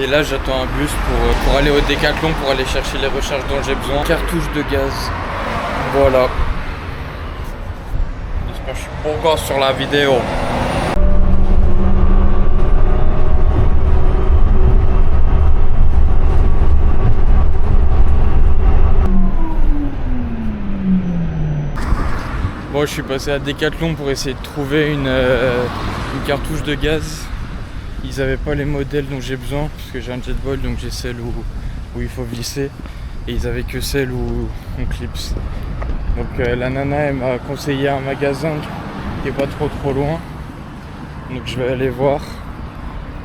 Et là j'attends un bus pour aller au Décathlon pour aller chercher les recharges dont j'ai besoin. Cartouche de gaz. Voilà. J'espère que je suis pas encore sur la vidéo. Bon, je suis passé à Décathlon pour essayer de trouver une cartouche de gaz. Ils avaient pas les modèles dont j'ai besoin parce que j'ai un Jetboil, donc j'ai celle où il faut visser, et ils avaient que celle où on clipse. Donc la nana elle m'a conseillé un magasin qui est pas trop loin, donc je vais aller voir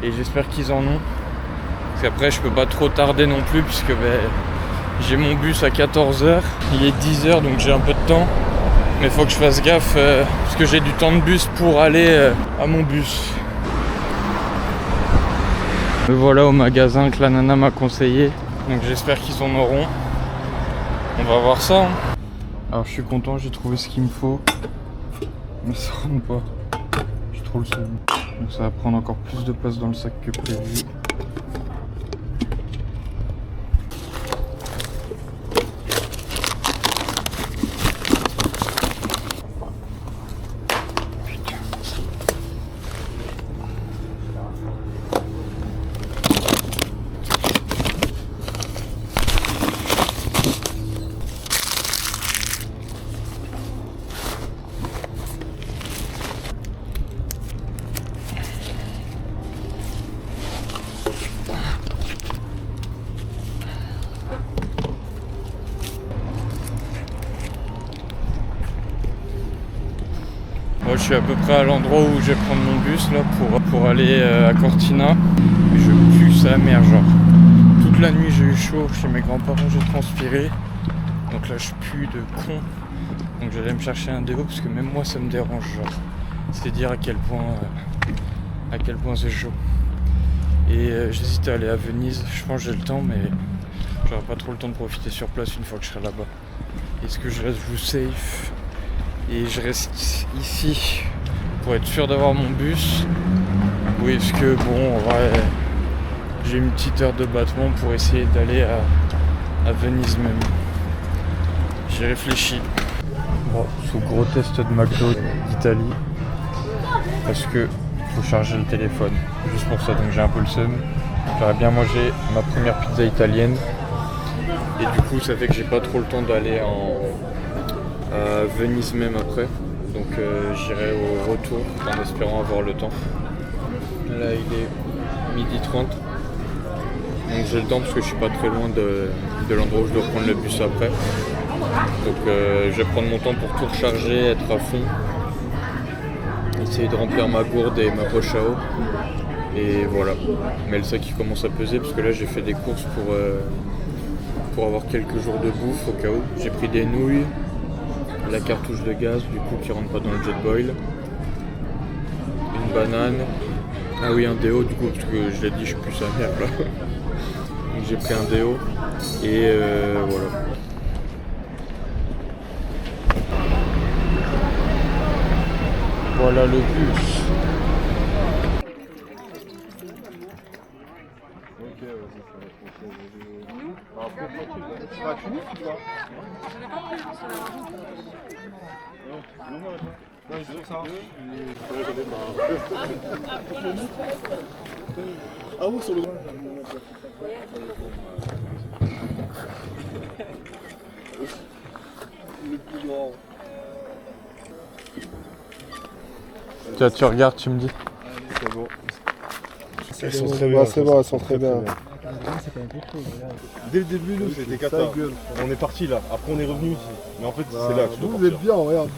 et j'espère qu'ils en ont, parce qu'après je peux pas trop tarder non plus puisque j'ai mon bus à 14h, il est 10h donc j'ai un peu de temps, mais faut que je fasse gaffe parce que j'ai du temps de bus pour aller à mon bus. Me voilà au magasin que la nana m'a conseillé, donc j'espère qu'ils en auront. On va voir ça. Alors je suis content, j'ai trouvé ce qu'il me faut, mais ça rentre pas. J'ai trop le seum. Donc ça va prendre encore plus de place dans le sac que prévu. Moi, je suis à peu près à l'endroit où je vais prendre mon bus là pour aller à Cortina. Je pue sa mère, genre. Toute la nuit j'ai eu chaud chez mes grands-parents, j'ai transpiré. Donc là je pue de con. Donc j'allais me chercher un déo parce que même moi ça me dérange, genre. C'est dire à quel point c'est chaud. Et j'hésite à aller à Venise, je pense que j'ai le temps, mais j'aurai pas trop le temps de profiter sur place une fois que je serai là-bas. Est-ce que je reste vous safe et je reste ici pour être sûr d'avoir mon bus, ou est-ce que bon, ouais, j'ai une petite heure de battement pour essayer d'aller à Venise même. J'ai réfléchi. Bon, sous gros test de McDo d'Italie, parce que faut charger le téléphone, juste pour ça, donc j'ai un peu le seum. J'aurais bien mangé ma première pizza italienne, et du coup ça fait que j'ai pas trop le temps d'aller à Venise même après, donc j'irai au retour en espérant avoir le temps. Là il est 12h30, donc j'ai le temps parce que je suis pas très loin de l'endroit où je dois prendre le bus après. Donc je vais prendre mon temps pour tout recharger, être à fond, essayer de remplir ma gourde et ma poche à eau, et voilà. Mais le sac il commence à peser parce que là j'ai fait des courses pour avoir quelques jours de bouffe au cas où. J'ai pris des nouilles, la cartouche de gaz du coup qui rentre pas dans le Jetboil, une banane, ah oui un déo du coup parce que je l'ai dit je pue sa mère là. Donc j'ai pris un déo et voilà. Voilà le bus. Ah oui, sur le plus grand. Tu regardes, tu me dis. C'est bon. Elles sont très bien. C'est bon, elles sont très bien. Dès le début, nous, c'était cata. On est parti là. Après, on est revenu ici. Mais en fait, c'est là que je dois Vous êtes bien, regarde.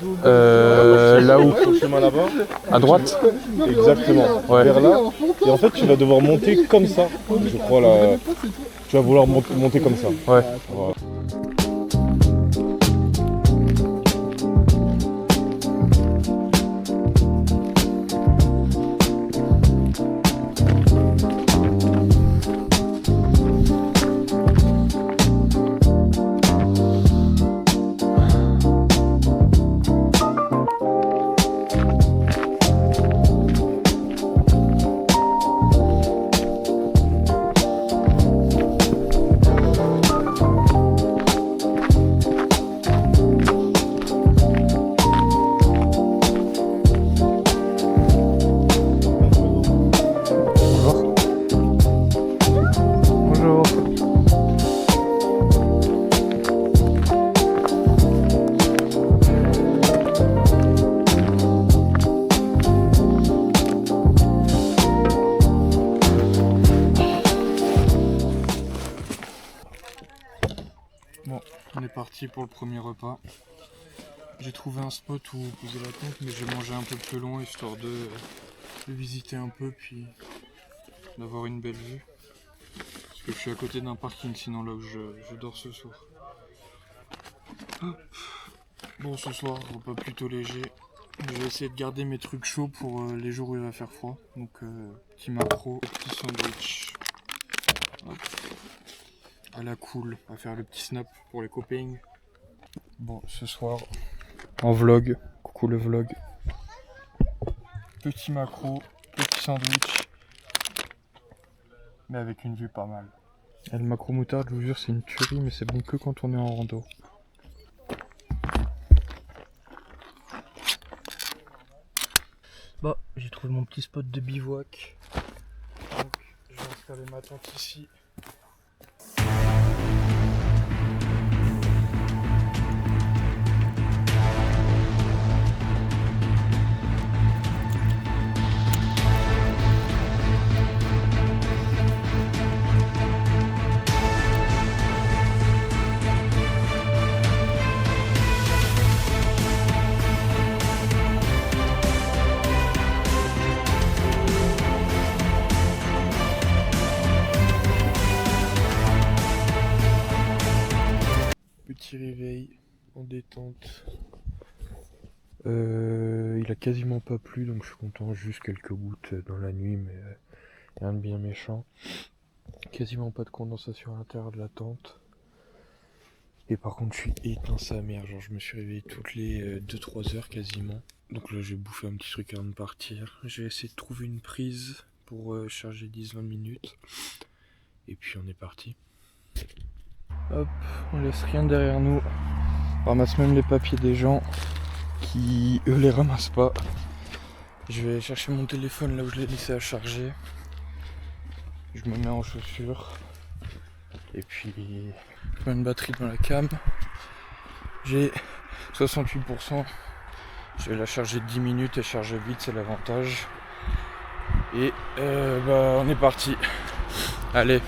Là où? Sur le chemin là-bas. À droite? Exactement. Ouais. Vers là. Et en fait, tu vas devoir monter comme ça. Je crois là. Tu vas vouloir monter comme ça. Ouais. Voilà. parti pour le premier repas. J'ai trouvé un spot où poser la tente, mais j'ai mangé un peu plus loin histoire de visiter un peu puis d'avoir une belle vue. Parce que je suis à côté d'un parking sinon là où je dors ce soir. Hop. Bon, ce soir, repas plutôt léger. Je vais essayer de garder mes trucs chauds pour les jours où il va faire froid. Donc petit macro, petit sandwich. Hop. À la cool, à faire le petit snap pour les copains. Bon, ce soir, en vlog, coucou le vlog. Petit macro, petit sandwich, mais avec une vue pas mal. Et le macro moutarde, je vous jure, c'est une tuerie, mais c'est bon que quand on est en rando. Bah, j'ai trouvé mon petit spot de bivouac. Donc, je vais installer ma tente ici. Petit réveil en détente. Il a quasiment pas plu donc je suis content, juste quelques gouttes dans la nuit mais rien de bien méchant. Quasiment pas de condensation à l'intérieur de la tente. Et par contre je suis éteint sa mère, genre je me suis réveillé toutes les 2-3 heures quasiment. Donc là j'ai bouffé un petit truc avant de partir. Je vais essayer de trouver une prise pour charger 10-20 minutes. Et puis on est parti. Hop, on laisse rien derrière nous. On ramasse même les papiers des gens qui eux les ramassent pas. Je vais chercher mon téléphone là où je l'ai laissé à charger. Je me mets en chaussures. Et puis je mets une batterie dans la cam. J'ai 68%. Je vais la charger 10 minutes et charger vite, c'est l'avantage. Et bah on est parti. Allez.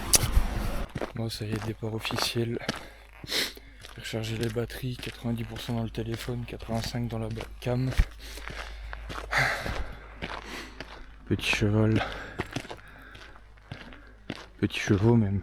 Bon ça y est, départ officiel. J'ai rechargé les batteries, 90% dans le téléphone, 85% dans la cam. Petit cheval. Petit chevaux même.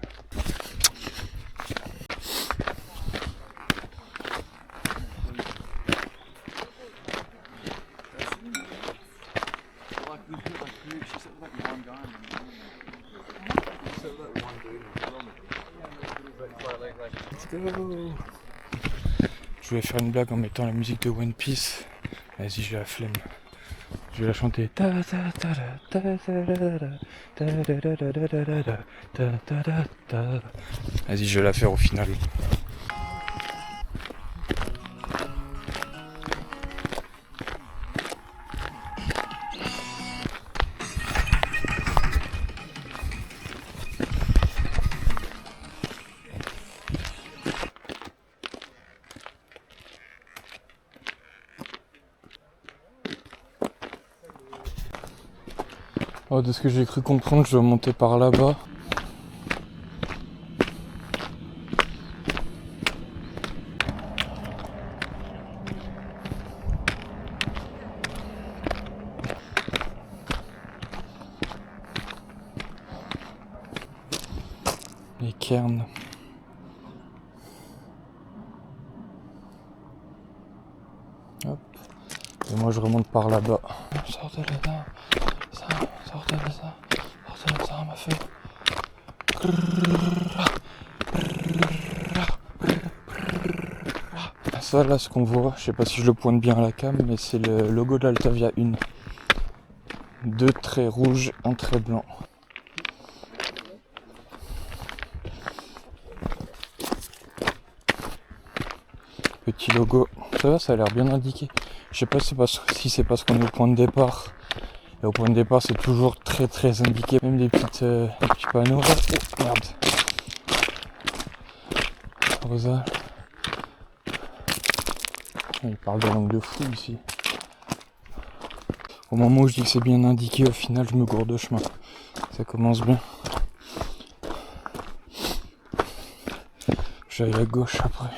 Je vais faire une blague en mettant la musique de One Piece. Vas-y, j'ai la flemme. Je vais la chanter. Vas-y, je vais la faire au final. Oh, de ce que j'ai cru comprendre, je dois monter par là-bas. Les cairns. Hop. Et moi je remonte par là-bas. Sortez là-bas. Sortez de ça. Sortez de ça, ma feuille. Ça là, ce qu'on voit, je sais pas si je le pointe bien à la cam, mais c'est le logo de l'Altavia 1. 2 traits rouges, un trait blanc. Petit logo, ça va, ça a l'air bien indiqué. Je sais pas si c'est parce qu'on est au point de départ. Et au point de départ, c'est toujours très indiqué. Même des petits panneaux. Oh merde. Rosa. Il parle de langue de fou ici. Au moment où je dis que c'est bien indiqué, au final, je me gourde de chemin. Ça commence bien. J'aille à gauche après.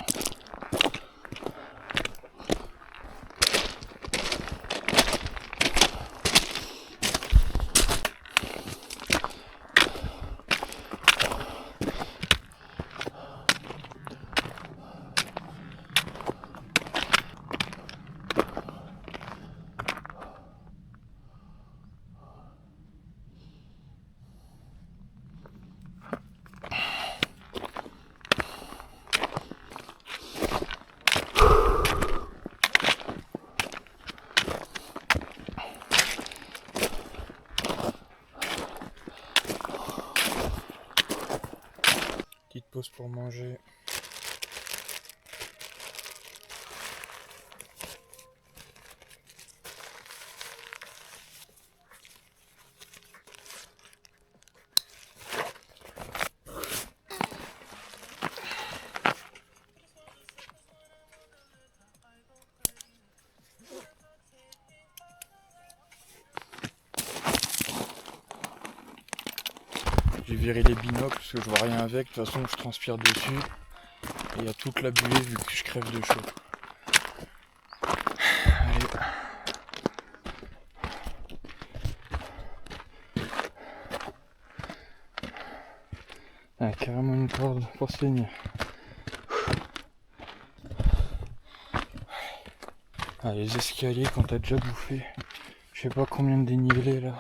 pause pour manger. J'ai viré les binocles parce que je vois rien avec, de toute façon je transpire dessus. Et il y a toute la buée vu que je crève de chaud. Allez. Ah, carrément une corde pour saigner. Ah, les escaliers quand t'as déjà bouffé, je sais pas combien de dénivelé là.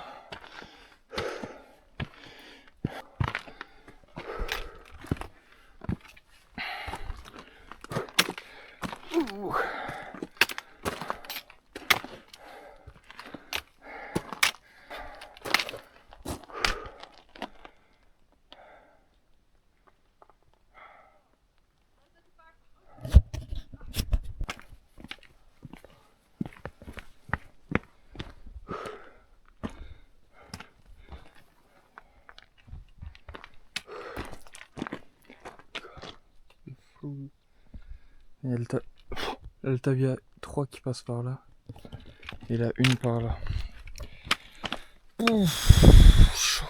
Il y a l'Altavia 3 qui passe par là. Et la une par là. Ouf, chaud.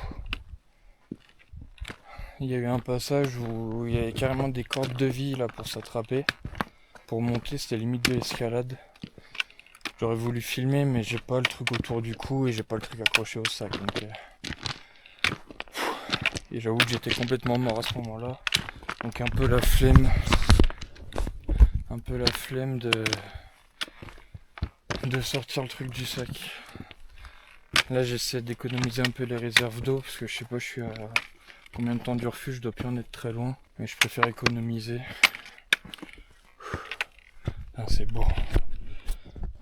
Il y a eu un passage où il y avait carrément des cordes de vie là pour s'attraper. Pour monter, c'était limite de l'escalade. J'aurais voulu filmer mais j'ai pas le truc autour du cou et j'ai pas le truc accroché au sac. Donc, et j'avoue que j'étais complètement mort à ce moment-là. Donc un peu la flemme. De sortir le truc du sac. Là j'essaie d'économiser un peu les réserves d'eau parce que je sais pas je suis à combien de temps du refuge, je dois plus en être très loin. Mais je préfère économiser. Ah, c'est beau.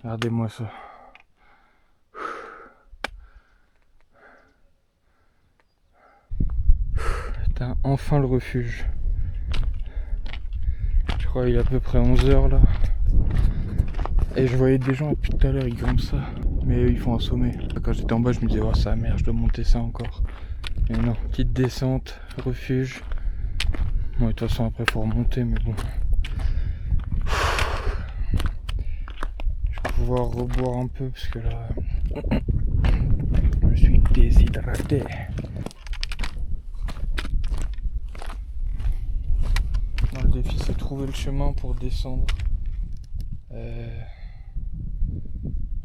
Regardez-moi ça. Putain, enfin le refuge. Je crois qu'il est à peu près 11h là. Et je voyais des gens depuis tout à l'heure, ils grimpent ça. Mais eux, ils font un sommet. Quand j'étais en bas, je me disais, oh ça merde, je dois monter ça encore. Mais non, petite descente, refuge. Bon, de toute façon, après, faut remonter, mais bon. Je vais pouvoir reboire un peu parce que là, je suis déshydraté. Non, le défi, c'est trouver le chemin pour descendre.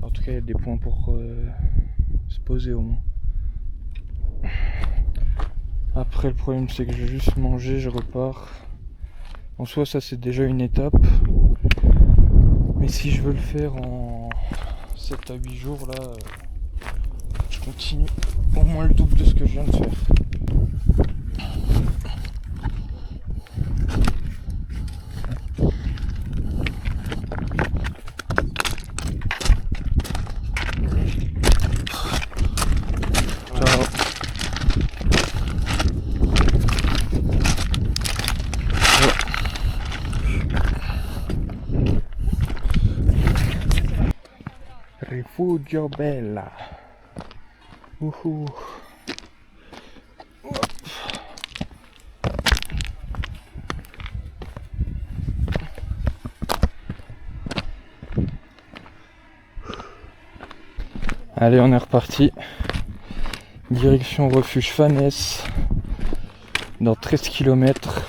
En tout cas, il y a des points pour se poser au moins. Après, le problème, c'est que je vais juste manger, je repars. En soi, ça, c'est déjà une étape. Mais si je veux le faire en 7 à 8 jours, là, je continue au moins le double de ce que je viens de faire. Refugio Bella. Uhou. Allez, on est reparti. Direction refuge Fanès. Dans 13 km.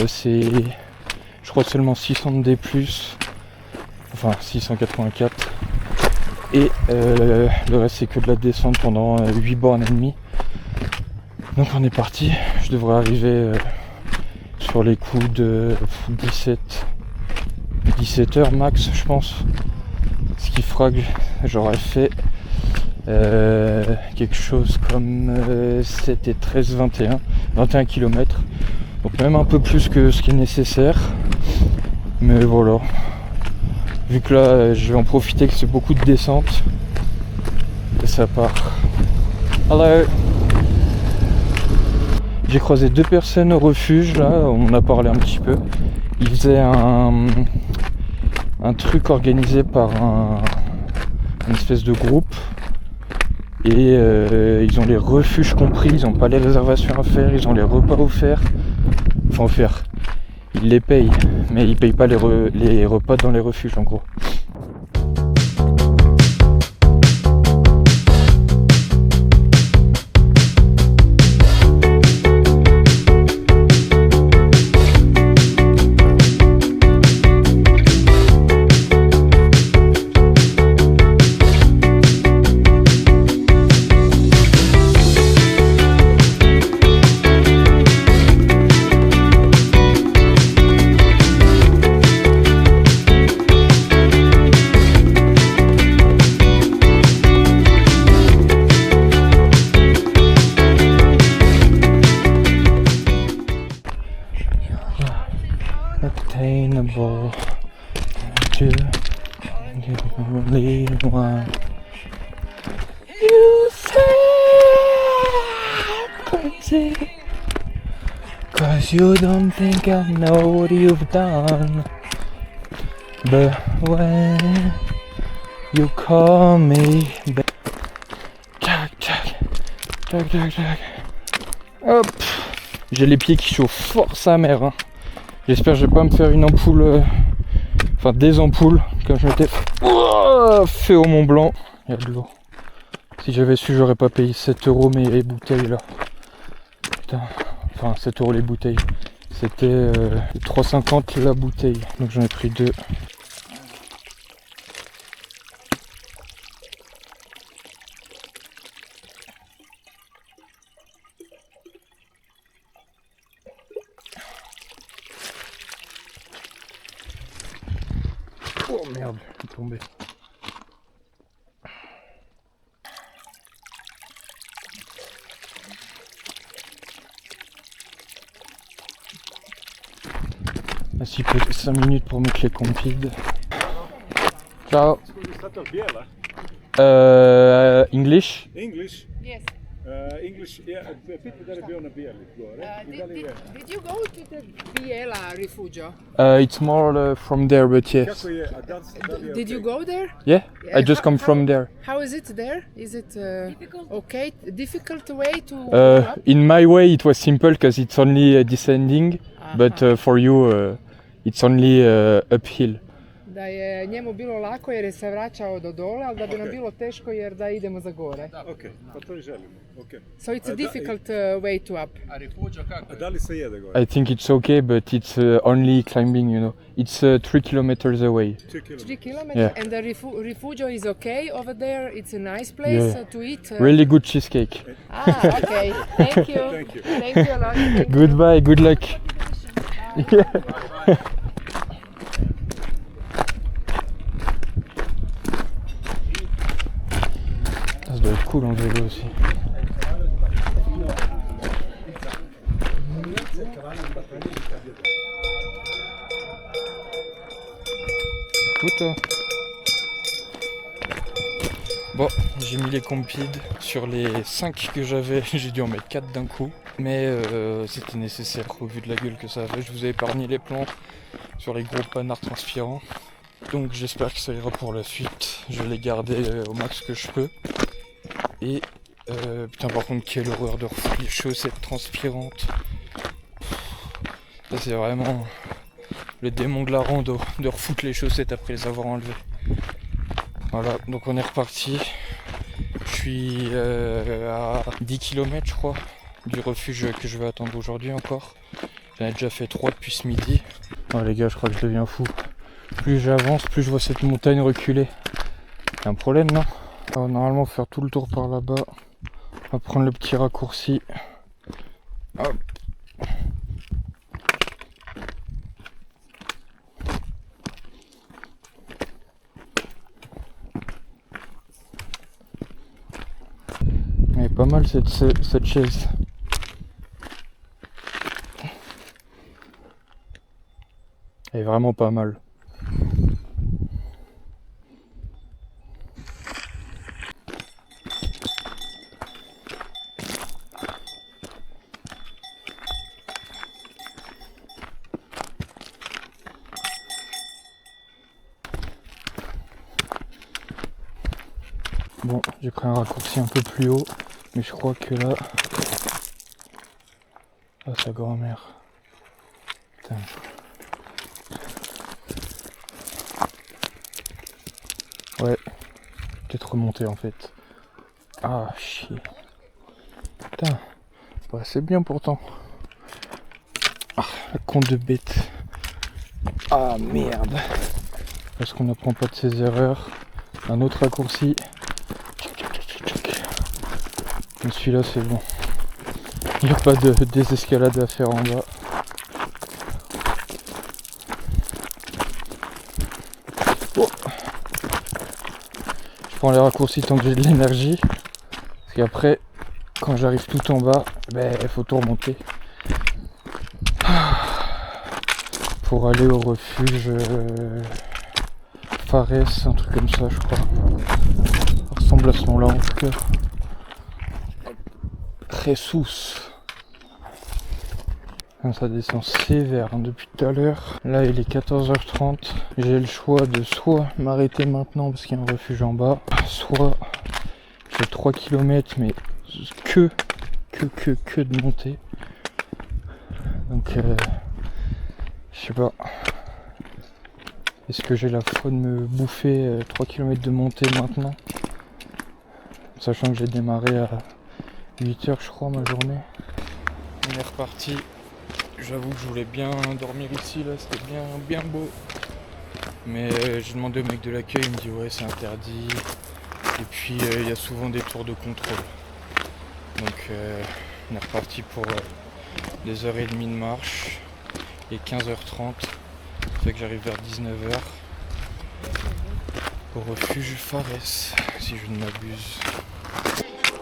C'est, je crois, seulement 600 de D+. Enfin 684 et le reste c'est que de la descente pendant 8 bornes et demie. Donc on est parti, je devrais arriver sur les coups de 17 heures max je pense, ce qui fera que j'aurais fait quelque chose comme 7 et 13, 21 km, donc même un peu plus que ce qui est nécessaire, mais voilà. Vu que là, je vais en profiter que c'est beaucoup de descente. Et ça part. Hello. J'ai croisé 2 personnes au refuge, là, on a parlé un petit peu. Ils faisaient un truc organisé par une espèce de groupe. Et ils ont les refuges compris, ils n'ont pas les réservations à faire, ils ont les repas offerts. Enfin offerts, ils les payent, mais ils payent pas les repas dans les refuges en gros. Attainable to you only one. You say I'm crazy, 'cause you don't think I know what you've done. But when you call me back, tac tac tac tac tac. Hop, j'ai les pieds qui chauffent fort sa mère hein. J'espère que je vais pas me faire une ampoule, enfin des ampoules, comme je m'étais fait au Mont Blanc. Il y a de l'eau. Si j'avais su, j'aurais pas payé 7 € mes bouteilles là. Putain, enfin 7 € les bouteilles. C'était 3,50 la bouteille, donc j'en ai pris 2. Oh merde, je suis tombé. Voici peut-être 5 minutes pour mettre les compides. Ciao. English? English? Yes. English, yeah, pitite da Biona Bieli, Did you go to the Biela Refugio? It's more from there, but yes. Kako je, a da li je Did you go there? Yeah, I just come from there. How is it there? Is it okay? Difficult way to go up? In my way, it was simple because it's only descending, but for you, it's only uphill. Da je njemu bilo lako jer je se vraćao do dole, ali da bi nam bilo teško jer da idemo za gore. Ok, pa to i želimo. Okay. So it's a difficult way to up. A da li se jede gore? I think it's okay, but it's only climbing, you know. It's 3 kilometers away. 3 kilometers? Yeah. And the refugio is okay over there? It's a nice place to eat? Really good cheesecake. Ah, okay. Thank you. Thank you. Thank you a lot. Thank you. Goodbye, good luck. Ça doit être cool en vélo aussi. Écoute. Bon, j'ai mis les compides. Sur les 5 que j'avais, j'ai dû en mettre 4 d'un coup. Mais c'était nécessaire au vu de la gueule que ça avait. Je vous ai épargné les plans sur les gros panards transpirants. Donc j'espère que ça ira pour la suite. Je vais les garder au max que je peux. Et putain, par contre, quelle horreur de refouler les chaussettes transpirantes. Ça c'est vraiment le démon de la rando, de refoutre les chaussettes après les avoir enlevées. Voilà, donc on est reparti. Je suis à 10 km je crois du refuge que je vais attendre aujourd'hui encore. J'en ai déjà fait 3 depuis ce midi. Oh les gars, je crois que je deviens fou. Plus j'avance, plus je vois cette montagne reculer. C'est un problème, non? Alors, normalement, faut faire tout le tour par là-bas. On va prendre le petit raccourci. Hop. Elle est pas mal cette chaise. Elle est vraiment pas mal. Bon, j'ai pris un raccourci un peu plus haut, mais je crois que là... Ah, sa grand-mère. Putain. Ouais, peut-être remonter en fait. Ah, chier. Putain, ouais, c'est bien pourtant. Ah, la con de bête. Ah, merde. Parce qu'on n'apprend pas de ses erreurs. Un autre raccourci. Mais celui-là, c'est bon. Il n'y a pas de désescalade à faire en bas. Oh. Je prends les raccourcis tant que j'ai de l'énergie. Parce qu'après, quand j'arrive tout en bas, il faut tout remonter. Pour aller au refuge Fares, un truc comme ça, je crois. Ça ressemble à ce nom-là en tout cas. Jesús. Ça descend sévère depuis tout à l'heure. Là il est 14h30. J'ai le choix de soit m'arrêter maintenant parce qu'il y a un refuge en bas, soit j'ai 3 km mais que de montée. Donc je sais pas. Est-ce que j'ai la foi de me bouffer 3 km de montée maintenant? Sachant que j'ai démarré à 8h je crois ma journée. On est reparti. J'avoue que je voulais bien dormir ici là, c'était bien beau. Mais j'ai demandé au mec de l'accueil, il me dit ouais c'est interdit. Et puis il y a souvent des tours de contrôle. Donc on est reparti pour des 1h30 de marche. Et 15h30. Ça fait que j'arrive vers 19h. Au refuge Fares, si je ne m'abuse.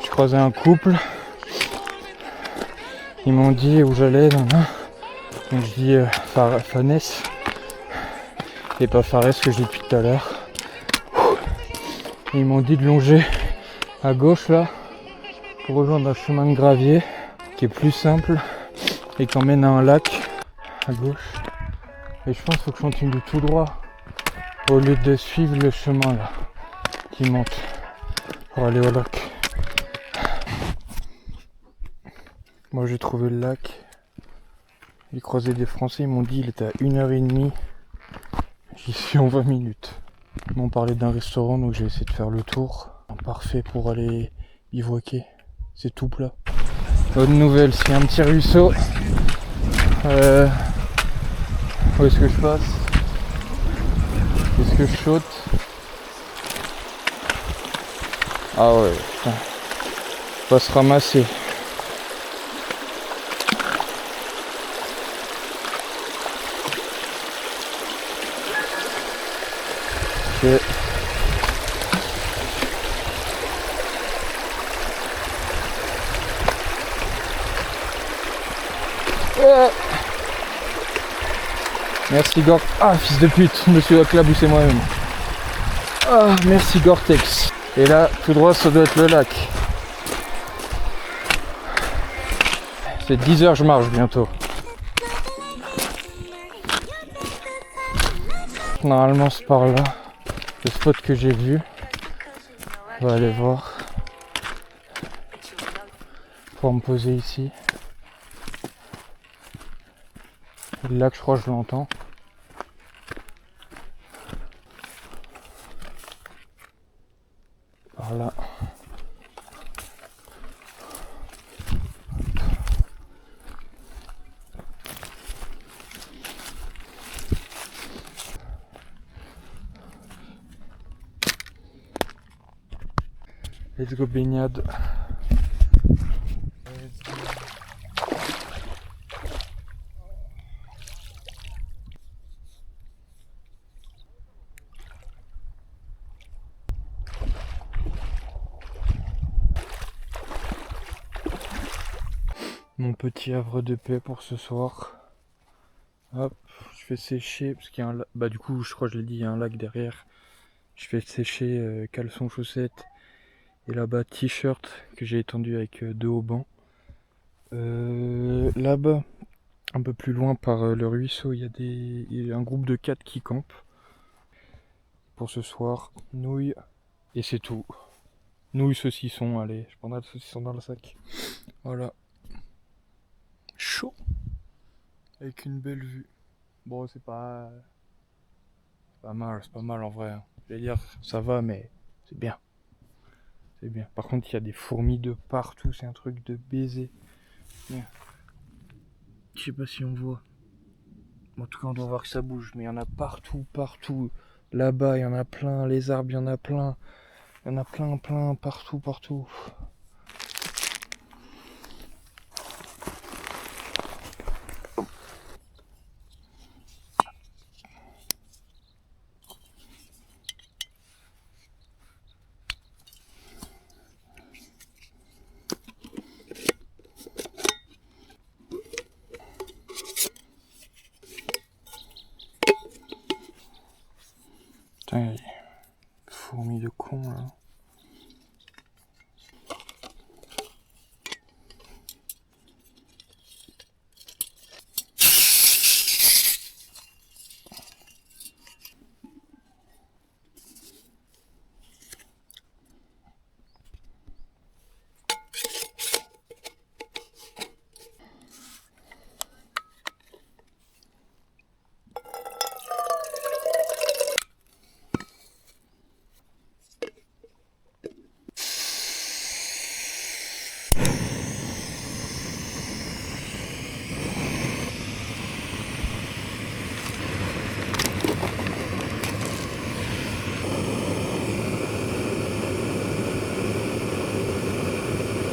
Je croisais un couple. Ils m'ont dit où j'allais, donc je dis Fanes et pas Fares que je dis depuis tout à l'heure. Ils m'ont dit de longer à gauche là pour rejoindre un chemin de gravier qui est plus simple et qui emmène à un lac à gauche. Et je pense qu'il faut que je continue tout droit au lieu de suivre le chemin là qui monte pour aller au lac. Moi j'ai trouvé le lac. J'ai croisé des Français, ils m'ont dit il était à 1h30. J'y suis en 20 minutes. Ils m'ont parlé d'un restaurant donc j'ai essayé de faire le tour. Parfait pour aller bivouaquer. C'est tout plat. Bonne nouvelle, s'il y a un petit ruisseau. Où est-ce que je passe? Est-ce que je saute? Ah ouais, putain. On va se ramasser. Ok. Oh. Merci Gore. Ah fils de pute, je me suis éclaboussé moi-même. Ah merci Gore-Tex. Et là, tout droit, ça doit être le lac. C'est 10h, je marche bientôt. Normalement, c'est par là. Le spot que j'ai vu. On va aller voir. Pour me poser ici. Le lac, je crois que je l'entends. Par là. Let's go baignade. Mon petit havre de paix pour ce soir. Hop, je fais sécher parce qu'il y a un lac. Bah du coup je crois que je l'ai dit, il y a un lac derrière. Je fais sécher caleçon chaussettes et là-bas t-shirt que j'ai étendu avec deux haubans. Là-bas, un peu plus loin par le ruisseau, il y a un groupe de 4 qui campent. Pour ce soir, nouilles et c'est tout. Nouilles, saucisson, allez, je prendrai le saucisson dans le sac. Voilà. Chaud. Avec une belle vue. Bon, c'est pas mal en vrai. Je vais dire, ça va, mais c'est bien. C'est bien. Par contre, il y a des fourmis de partout, c'est un truc de baiser. Bien. Je sais pas si on voit. En tout cas, on doit voir que ça bouge, mais il y en a partout, partout. Là-bas, il y en a plein, les arbres, il y en a plein. Il y en a plein, partout, partout. Putain, il y a des fourmis de con là.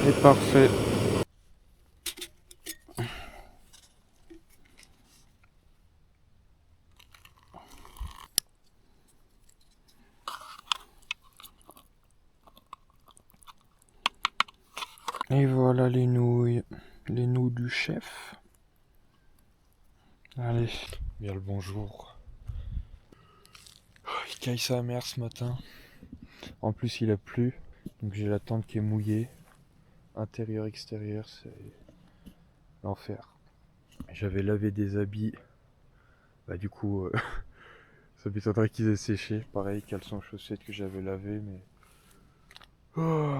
Et parfait. Et voilà les nouilles du chef. Allez, bien le bonjour. Il caille sa mère ce matin. En plus il a plu, donc j'ai la tente qui est mouillée. Intérieur, extérieur, c'est l'enfer. J'avais lavé des habits. Bah du coup, ça m'étonnerait qu'ils aient séché. Pareil, caleçon, chaussettes que j'avais lavé, mais... Oh.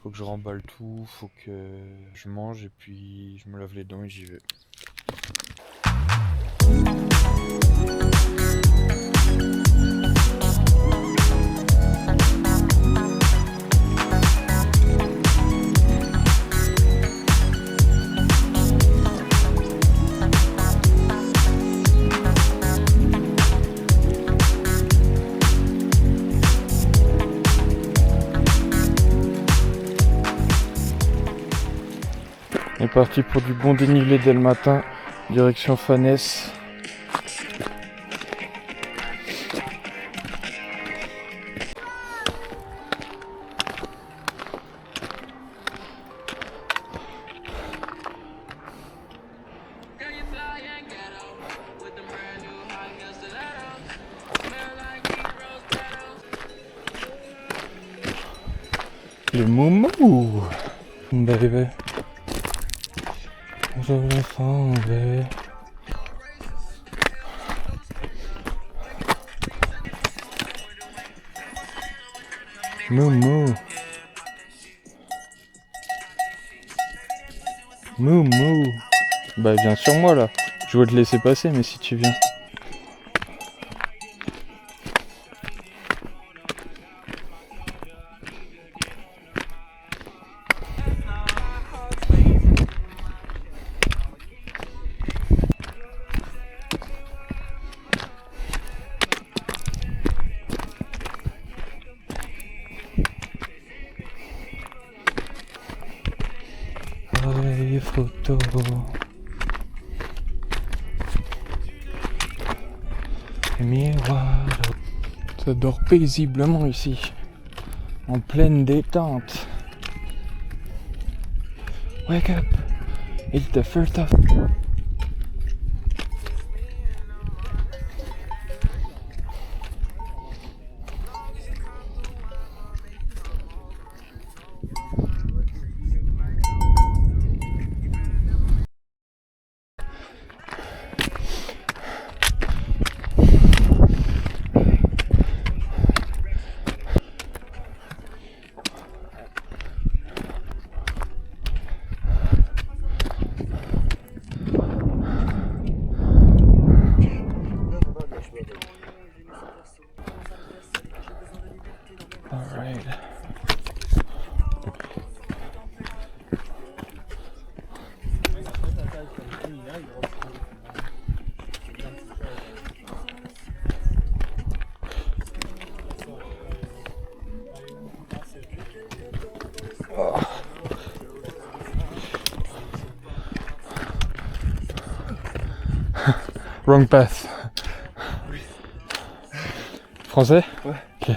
Faut que je remballe tout, faut que je mange et puis je me lave les dents et j'y vais. On est parti pour du bon dénivelé dès le matin, direction Fanès. Le moumou, baby. Je veux fonder. Moumou. Moumou. Bah viens sur moi là. Je vais te laisser passer mais si tu viens. Photo. Miroir. Ça dort paisiblement ici, en pleine détente. Wake up, it's the first of... Wrong path. Français? Ouais. Ok.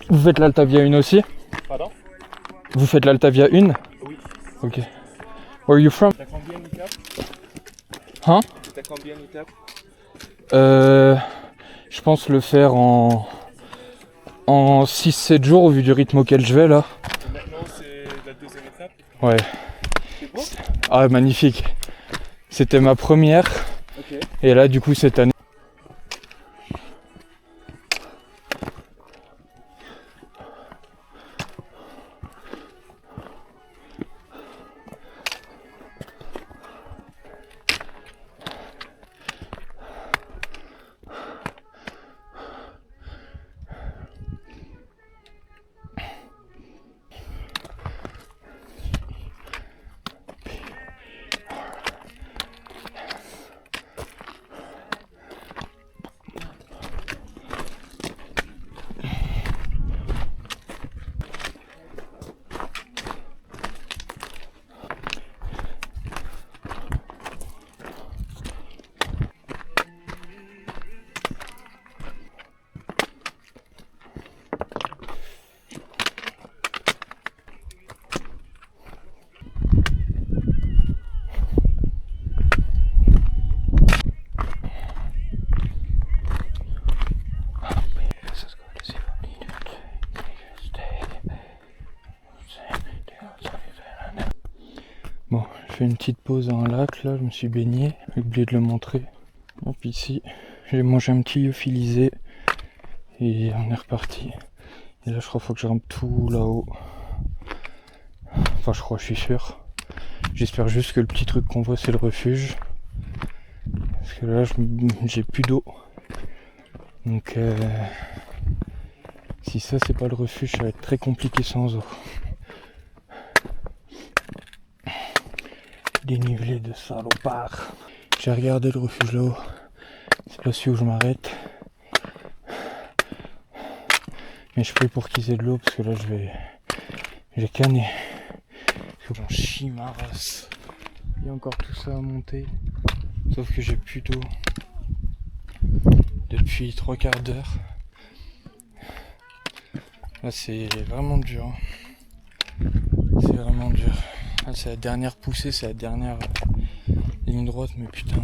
Vous faites l'Altavia 1 aussi? Pardon? Vous faites l'Altavia 1? Oui. Ok. Where are you from? T'as combien d'étapes? Hein? T'as combien d'étapes? Je pense le faire en 6-7 jours au vu du rythme auquel je vais là. Et maintenant c'est la deuxième étape. Ouais. C'est beau? Ah magnifique. C'était ma première. Ok. Et là du coup cette année. Bon, je fais une petite pause dans un lac, là, je me suis baigné, j'ai oublié de le montrer. Hop, ici, j'ai mangé un petit lyophilisé et on est reparti. Et là, je crois qu'il faut que je grimpe tout là-haut. Enfin, je suis sûr. J'espère juste que le petit truc qu'on voit, c'est le refuge. Parce que là, j'ai plus d'eau. Donc, si ça, c'est pas le refuge, ça va être très compliqué sans eau. Dénivelé de salopard. J'ai regardé le refuge là-haut. C'est pas celui où je m'arrête. Mais je prie pour qu'ils aient de l'eau parce que là j'ai canné. J'en chie ma race. Il y a encore tout ça à monter. Sauf que j'ai plus d'eau. Depuis 3/4 d'heure. Là c'est vraiment dur. C'est vraiment dur. Là, c'est la dernière poussée, c'est la dernière ligne droite, mais putain.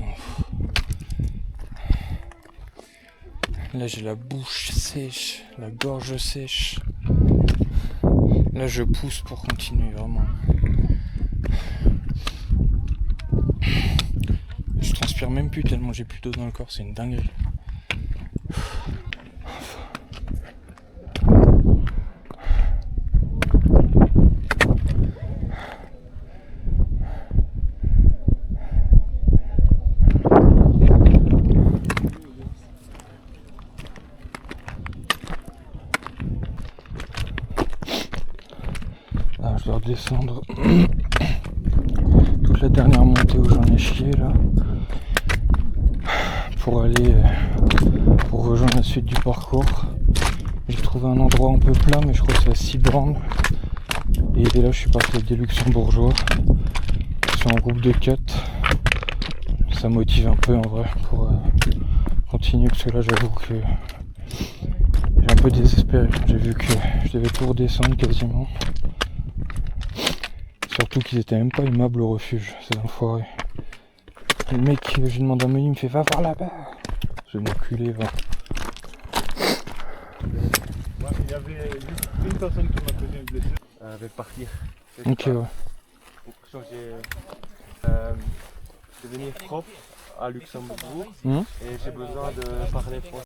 Là j'ai la bouche sèche, la gorge sèche. Là je pousse pour continuer vraiment. Je transpire même plus tellement j'ai plus d'eau dans le corps, c'est une dinguerie. Là je dois redescendre toute la dernière montée où j'en ai chié là pour rejoindre la suite du parcours. J'ai trouvé un endroit un peu plat mais je crois que c'est à 6 bornes et dès là je suis parti avec des luxembourgeois. Je suis en groupe de 4. Ça motive un peu en vrai pour continuer parce que là j'avoue que j'ai un peu désespéré. J'ai vu que je devais tout redescendre quasiment. Surtout qu'ils étaient même pas aimables au refuge, ces enfoirés. Le mec, je lui demande un menu, il me fait va voir là-bas. Je vais m'enculer, va. Ouais, il y avait juste une personne qui m'a causé une blessure. Elle va partir. Ok, ouais. Pour changer. Devenir prof à Luxembourg. Mmh. Et j'ai besoin de parler français.